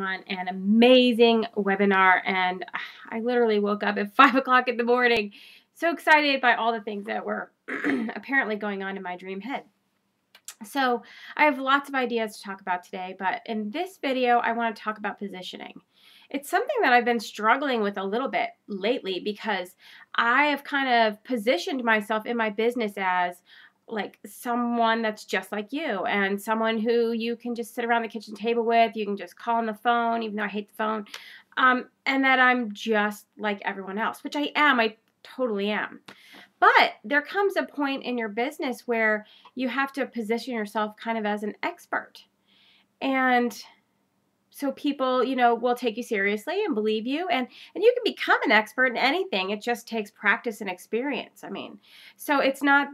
on an amazing webinar, and I literally woke up at 5 o'clock in the morning, so excited by all the things that were apparently going on in my dream head. So I have lots of ideas to talk about today, but in this video, I want to talk about positioning. It's something that I've been struggling with a little bit lately because I have kind of positioned myself in my business as like someone that's just like you and someone who you can just sit around the kitchen table with. You can just call on the phone, even though I hate the phone, and that I'm just like everyone else, which I am. I totally am. But there comes a point in your business where you have to position yourself kind of as an expert. And so people, will take you seriously and believe you. And you can become an expert in anything. It just takes practice and experience. So it's not,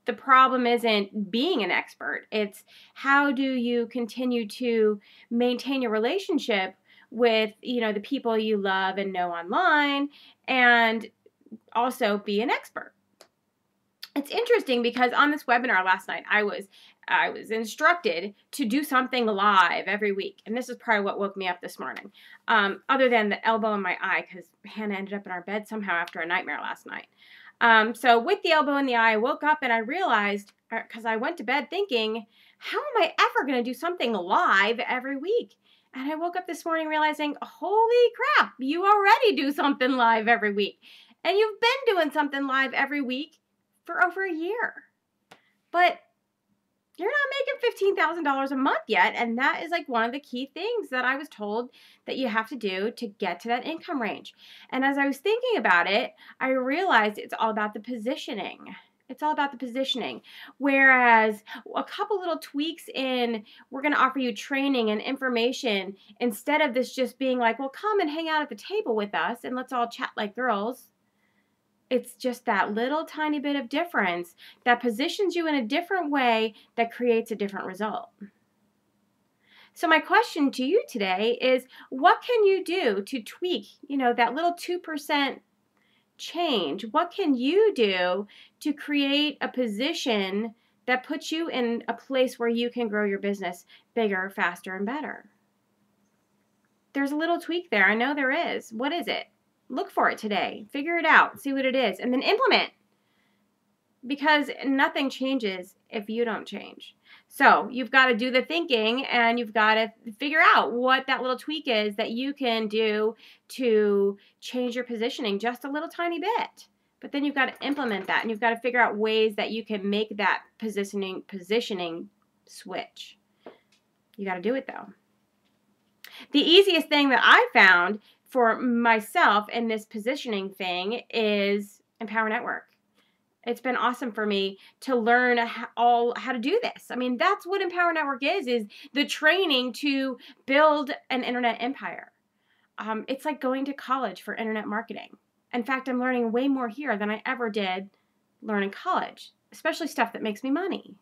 the problem isn't being an expert. It's how do you continue to maintain your relationship with, the people you love and know online, and also be an expert. It's interesting because on this webinar last night, I was instructed to do something live every week. And this is probably what woke me up this morning, other than the elbow in my eye, because Hannah ended up in our bed somehow after a nightmare last night. So with the elbow in the eye, I woke up and I realized, because I went to bed thinking, how am I ever going to do something live every week? And I woke up this morning realizing, holy crap, you already do something live every week. And you've been doing something live every week for over a year. But you're not making $15,000 a month yet. And that is like one of the key things that I was told that you have to do to get to that income range. And as I was thinking about it, I realized it's all about the positioning. It's all about the positioning. Whereas a couple little tweaks in, we're going to offer you training and information instead of this just being like, well, come and hang out at the table with us and let's all chat like girls. It's just that little tiny bit of difference that positions you in a different way that creates a different result. So my question to you today is, what can you do to tweak, that little 2% change? What can you do to create a position that puts you in a place where you can grow your business bigger, faster, and better? There's a little tweak there. I know there is. What is it? Look for it today. Figure it out. See what it is. And then implement. Because nothing changes if you don't change. So you've got to do the thinking and you've got to figure out what that little tweak is that you can do to change your positioning just a little tiny bit. But then you've got to implement that and you've got to figure out ways that you can make that positioning switch. You got to do it though. The easiest thing that I found for myself in this positioning thing is Empower Network. It's been awesome for me to learn how to do this. That's what Empower Network is the training to build an internet empire. It's like going to college for internet marketing. In fact, I'm learning way more here than I ever did learn in college, especially stuff that makes me money.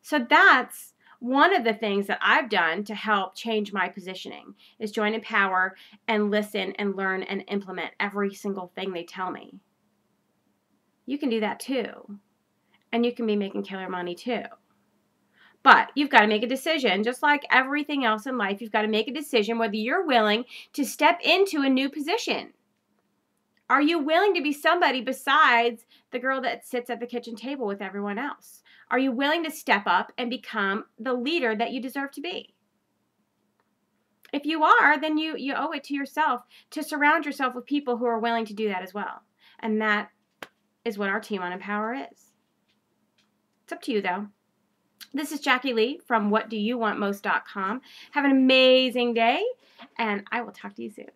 So that's one of the things that I've done to help change my positioning is join Empower and listen and learn and implement every single thing they tell me. You can do that too. And you can be making killer money too. But you've got to make a decision. Just like everything else in life, you've got to make a decision whether you're willing to step into a new position. Are you willing to be somebody besides the girl that sits at the kitchen table with everyone else? Are you willing to step up and become the leader that you deserve to be? If you are, then you owe it to yourself to surround yourself with people who are willing to do that as well. And that is what our team on Empower is. It's up to you though. This is Jackie Lee from whatdoyouwantmost.com. Have an amazing day, and I will talk to you soon.